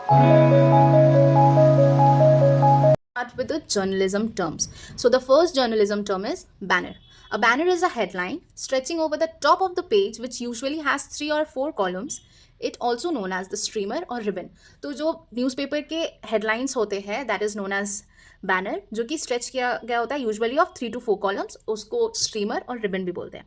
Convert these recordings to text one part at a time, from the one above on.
Start with the journalism terms. So the first journalism term is banner. A banner is a headline stretching over the top of the page which usually has 3 or 4 columns. It also known as the streamer or ribbon. तो जो newspaper के headlines होते हैं that is known as banner, जो कि stretch किया गया होता है यूजुअली ऑफ 3 to 4 कॉलम्स, उसको स्ट्रीमर और रिबन भी बोलते हैं.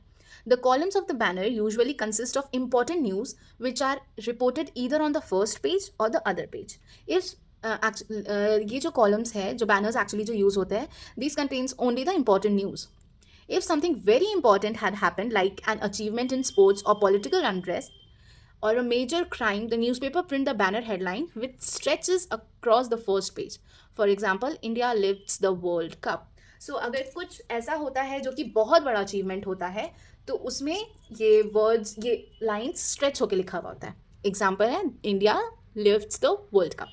The columns of the banner usually consist of important news which are reported either on the first page or the other page. If ये जो कॉलम्स है, जो बैनर्स एक्चुअली जो यूज़ होते हैं, these contains only the important news. If something very important had happened, like an achievement in sports or political unrest or a major crime, the newspaper print the banner headline which stretches across the first page. For example, India lifts the World Cup. So अगर कुछ ऐसा होता है जो कि बहुत बड़ा achievement होता है, तो उसमें ये वर्ड्स, ये लाइन्स स्ट्रेच होकर लिखा हुआ होता है. एग्जाम्पल है India lifts the world cup.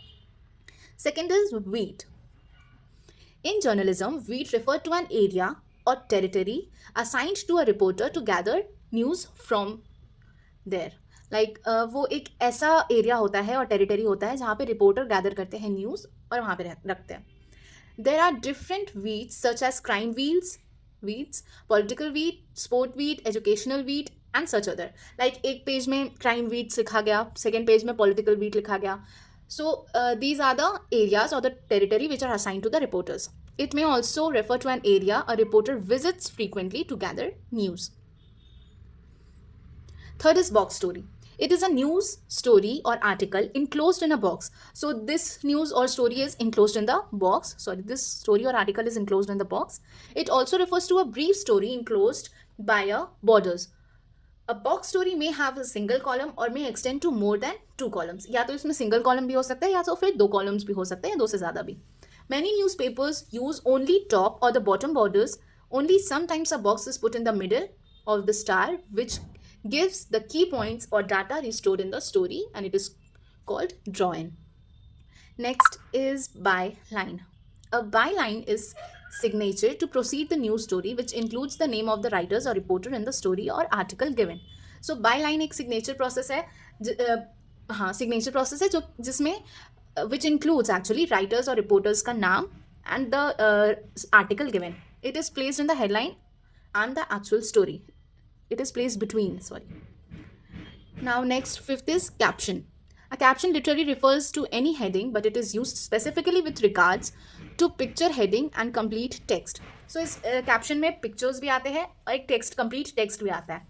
Second is wheat. In journalism, wheat refer to an area or territory assigned to a reporter to gather news from there. Like वो एक ऐसा एरिया होता है और टेरिटरी होता है जहाँ पे रिपोर्टर गैदर करते हैं न्यूज़ और वहाँ पे रखते हैं. There are different wheats such as crime wheats, political wheat, sport wheat, educational wheat and such other. Like एक पेज में crime wheats लिखा गया, सेकेंड पेज में political wheat लिखा गया. So these are the areas or the territory which are assigned to the reporters. It may also refer to an area a reporter visits frequently to gather news. Third is box story. It is a news story or article enclosed in a box. So this news or story is enclosed in the box. Sorry, this story or article is enclosed in the box. It also refers to a brief story enclosed by a borders. A box story may have a single column or may extend to more than 2 columns. या तो इसमें single column भी हो सकता है या तो फिर 2 columns भी हो सकते हैं या 2 से ज़्यादा भी. Many newspapers use only top or the bottom borders. Only sometimes a box is put in the middle of the star which gives the key points or data restored in the story, and it is called draw-in. Next is byline. A byline is signature to proceed the news story which includes the name of the writers or reporter in the story or article given. So byline एक signature process है, हाँ signature process है जो जिसमें which includes actually writers or reporters का नाम and the article given. It is placed in the headline and the actual story. It is placed between, sorry. Now next, fifth is caption. A caption literally refers to any heading, but it is used specifically with regards to picture heading and complete text. So इस caption में pictures भी आते हैं और एक text, complete text भी आता है.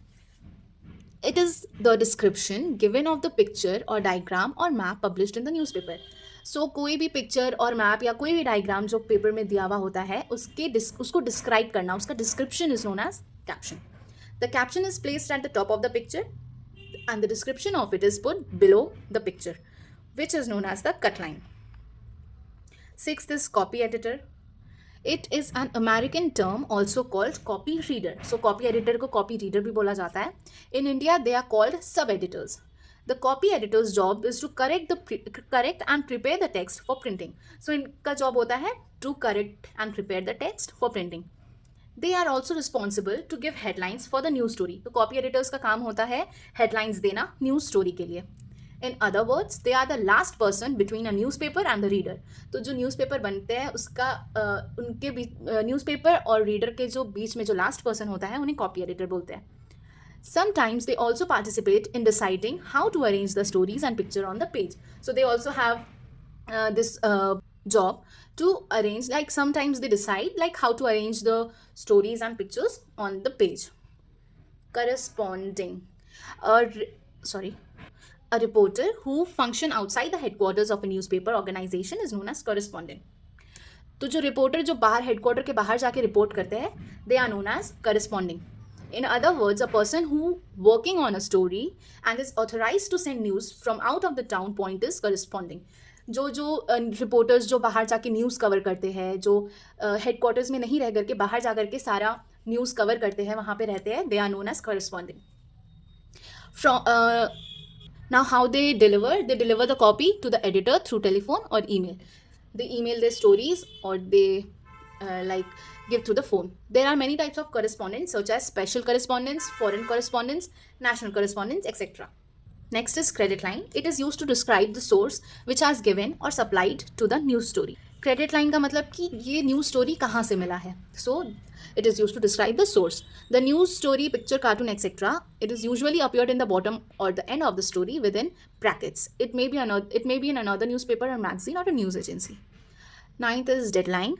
It is the description given of the picture or diagram or map published in the newspaper. So कोई भी picture और map या कोई भी diagram जो paper में दिया हुआ होता है उसको describe करना, उसका description is known as caption. The caption is placed at the top of the picture and the description of it is put below the picture, which is known as the cut line. Sixth is copy editor. It is an American term also called copy reader. So copy editor को copy reader भी बोला जाता है. In India, they are called sub-editors. The copy editor's job is to correct and prepare the text for printing. So इनका job होता है to correct and prepare the text for printing. They are also responsible to give headlines for the news story. तो copy editors का काम होता है headlines देना news story के लिए. In other words, they are the last person between a newspaper and the reader. तो जो newspaper बनते हैं उसका उनके newspaper और reader के जो बीच में जो last person होता है उन्हें copy editor बोलते हैं. Sometimes they also participate in deciding how to arrange the stories and picture on the page. So they also have this job to arrange, like sometimes they decide like how to arrange the stories and pictures on the page. Corresponding. A reporter who function outside the headquarters of a newspaper organization is known as correspondent. तो जो reporter जो बाहर headquarter के बाहर जाके report करते हैं they are known as corresponding. In other words, a person who working on a story and is authorized to send news from out of the town point is corresponding. जो reporters जो बाहर जाके news cover करते हैं, जो headquarters में नहीं रह करके बाहर जा करके सारा न्यूज़ कवर करते हैं, वहाँ पे रहते हैं, they are known as corresponding. Now how they deliver the copy to the editor through telephone or email. They email their stories or they give through the phone. There are many types of correspondence such as special correspondence, foreign correspondence, national correspondence, etc. Next is credit line. It is used to describe the source which has given or supplied to the news story. Credit line का मतलब कि ये news story कहाँ से मिला है. So it is used to describe the source. The news story, picture, cartoon, etc. It is usually appeared in the bottom or the end of the story within brackets. It may be in another newspaper or magazine or a news agency. Ninth is deadline.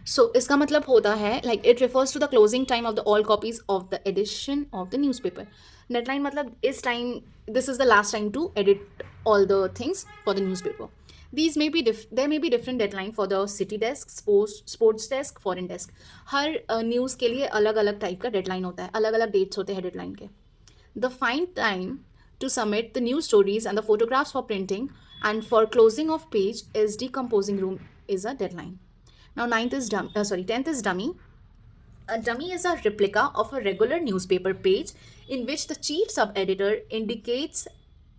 So इसका मतलब होता है like it refers to the closing time of the all copies of the edition of the newspaper. Deadline मतलब इस time, this is the last time to edit all the things for the newspaper. These may be there may be different deadline for the city desk, sports desk, foreign desk. Her news के लिए अलग अलग type का deadline होता है, अलग अलग dates होते हैं डेडलाइन के. The fine time to submit the news stories and the photographs for printing and for closing of page is decomposing room is a deadline. Now 10th is dummy. A dummy is a replica of a regular newspaper page in which the chief sub-editor indicates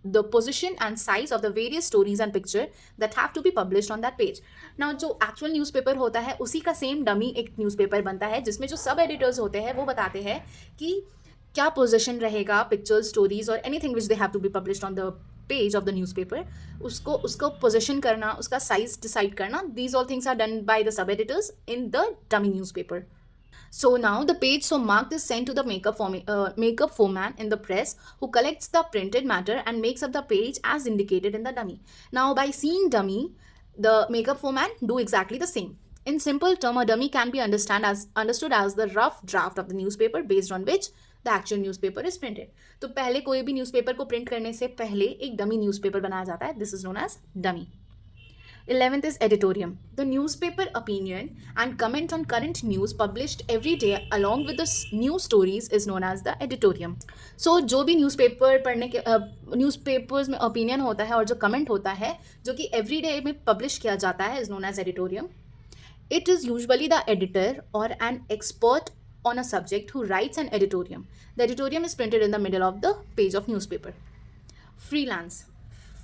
the position and size of the various stories and picture that have to be published on that page. Now जो actual newspaper होता है उसी का same dummy एक newspaper बनता है जिसमें जो सब editors होते हैं वो बताते हैं कि क्या पोजीशन रहेगा पिक्चर्स स्टोरीज और anything which they have to be published on the page of the newspaper. उसको पोजीशन करना, उसका साइज डिसाइड करना, these all things are done by the sub editors in the dummy newspaper. So now the page so marked is sent to the makeup foreman in the press who collects the printed matter and makes up the page as indicated in the dummy. Now by seeing dummy, the makeup foreman do exactly the same. In simple term, a dummy can be understood as the rough draft of the newspaper based on which the actual newspaper is printed. तो पहले कोई भी newspaper को print करने से पहले एक dummy newspaper बनाया जाता है. This is known as dummy. 11th is editorium. The newspaper opinion and comment on current news published every day along with the news stories is known as the editorium. So जो भी newspaper पढ़ने के newspapers में opinion होता है और जो comment होता है जो कि एवरी डे में पब्लिश किया जाता है is known as editorium. It is usually the editor or an expert on a subject who writes an editorium. The editorium is printed in the middle of the page of newspaper. Freelance.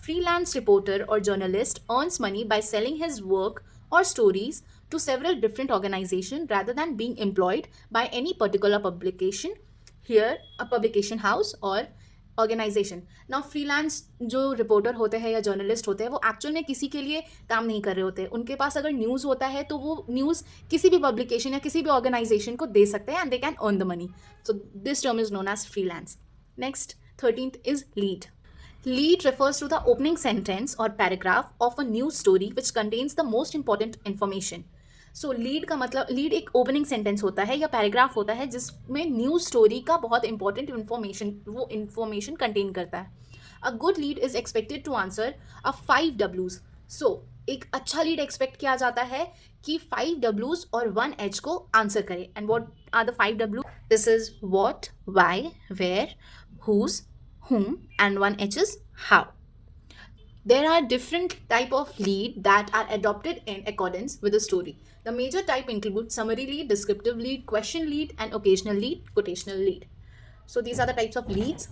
Freelance reporter or journalist earns money by selling his work or stories to several different organizations rather than being employed by any particular publication, here a publication house or organisation. Now freelance जो reporter होते हैं या journalist होते हैं वो actual में किसी के लिए काम नहीं कर रहे होते. उनके पास अगर न्यूज़ होता है तो वो न्यूज़ किसी भी पब्लिकेशन या किसी भी ऑर्गेनाइजेशन को दे सकते हैं and they can earn the money. So this term is known as freelance. Next 13th is lead. Lead refers to the opening sentence or paragraph of a news story which contains the most important information. So lead का मतलब lead एक opening sentence होता है या paragraph होता है जिसमें news story का बहुत इंपॉर्टेंट इन्फॉर्मेशन कंटेन करता है. A good lead is expected to answer a 5 W's. सो एक अच्छा लीड एक्सपेक्ट किया जाता है कि 5 W's और 1 H को आंसर करे. And what are the 5 W? This is what, why, where, whose, whom, and 1 H is how. There are different type of lead that are adopted in accordance with the story. The major type include summary lead, descriptive lead, question lead, and occasional lead, quotational lead. So these are the types of leads.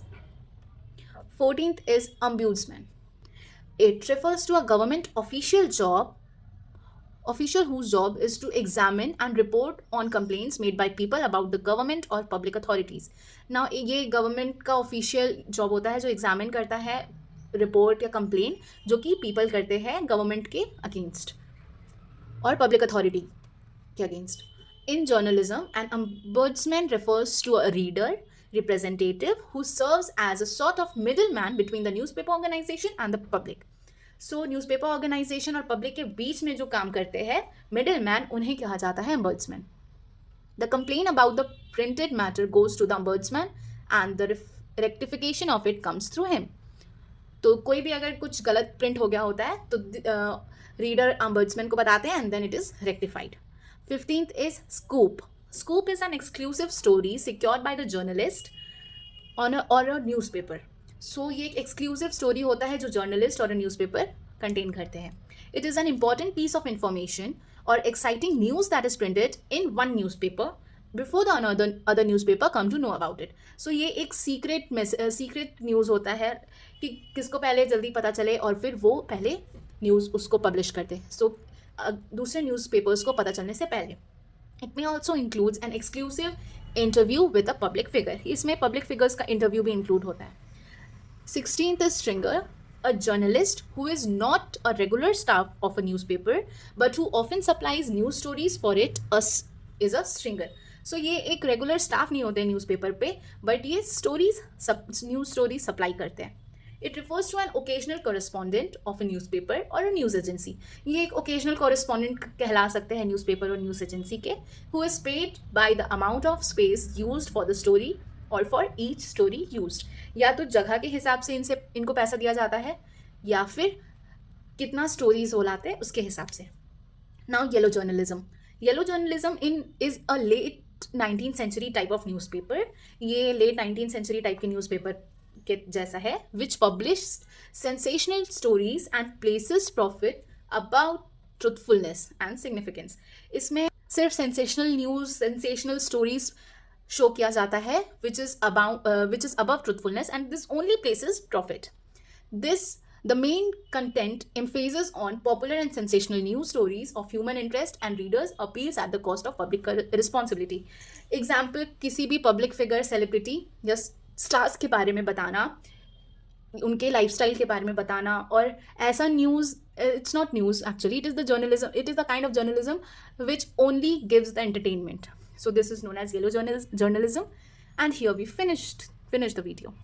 14th is ombudsman. It refers to a government official whose job is to examine and report on complaints made by people about the government or public authorities. Now ये government का official job होता है जो examine करता है report या complain जो कि पीपल करते हैं गवर्नमेंट के अगेंस्ट और पब्लिक अथॉरिटी के against. In journalism an ombudsman refers to a reader representative who serves as a sort of middleman between the newspaper organization and the public. So newspaper organisation और public के बीच में जो काम करते हैं मिडलमैन, उन्हें कहा जाता है ombudsman. The complaint about the printed matter goes to the ombudsman and the rectification of it comes through him. तो कोई भी अगर कुछ गलत प्रिंट हो गया होता है तो रीडर ombudsman को बताते हैं and then it is rectified. 15th is scoop. Scoop is an exclusive story secured by the journalist on a newspaper. So ये एक एक्सक्लूसिव स्टोरी होता है जो जर्नलिस्ट और न्यूज़पेपर कंटेन करते हैं. It is an important piece of information और exciting news that is printed in one newspaper before the other newspaper come to know about it. So ये एक सीक्रेट न्यूज़ होता है कि किसको पहले जल्दी पता चले और फिर वो पहले न्यूज़ उसको पब्लिश करते हैं. सो दूसरे न्यूज़पेपर्स को पता चलने से पहले. It may also includes an exclusive interview with a public figure. इसमें पब्लिक फिगर्स का इंटरव्यू भी इंक्लूड होता है. 16th is stringer, a journalist who is not a regular staff of a newspaper but who often supplies news stories for it is a stringer. So ये एक regular staff नहीं होते newspaper पे, but ये stories news stories supply करते हैं. It refers to an occasional correspondent of a newspaper और a news agency. ये एक ओकेजनल कॉरेस्पॉन्डेंट कहला सकते हैं न्यूज़पेपर और न्यूज़ एजेंसी के, who is paid by the amount of space used for the story और फॉर ईच स्टोरी यूज्ड. या तो जगह के हिसाब से इनको पैसा दिया जाता है, या फिर कितना स्टोरीज वो लाते हैं उसके हिसाब से. Now yellow journalism. Yellow journalism is a late 19th century type of newspaper. ये लेट 19th सेंचुरी टाइप के न्यूज़पेपर के जैसा है, which publish sensational stories and places profit about truthfulness and significance. इसमें सिर्फ sensational news, sensational stories show किया जाता है which is above truthfulness, and this only places profit. The main content emphasizes on popular and sensational news stories of human interest, and readers appeals at the cost of public responsibility. Example, किसी भी public figure, celebrity या stars के बारे में बताना, उनके lifestyle के बारे में बताना, और ऐसा news, it's not news actually, it is the kind of journalism which only gives the entertainment. So this is known as yellow journalism, and here we finished the video.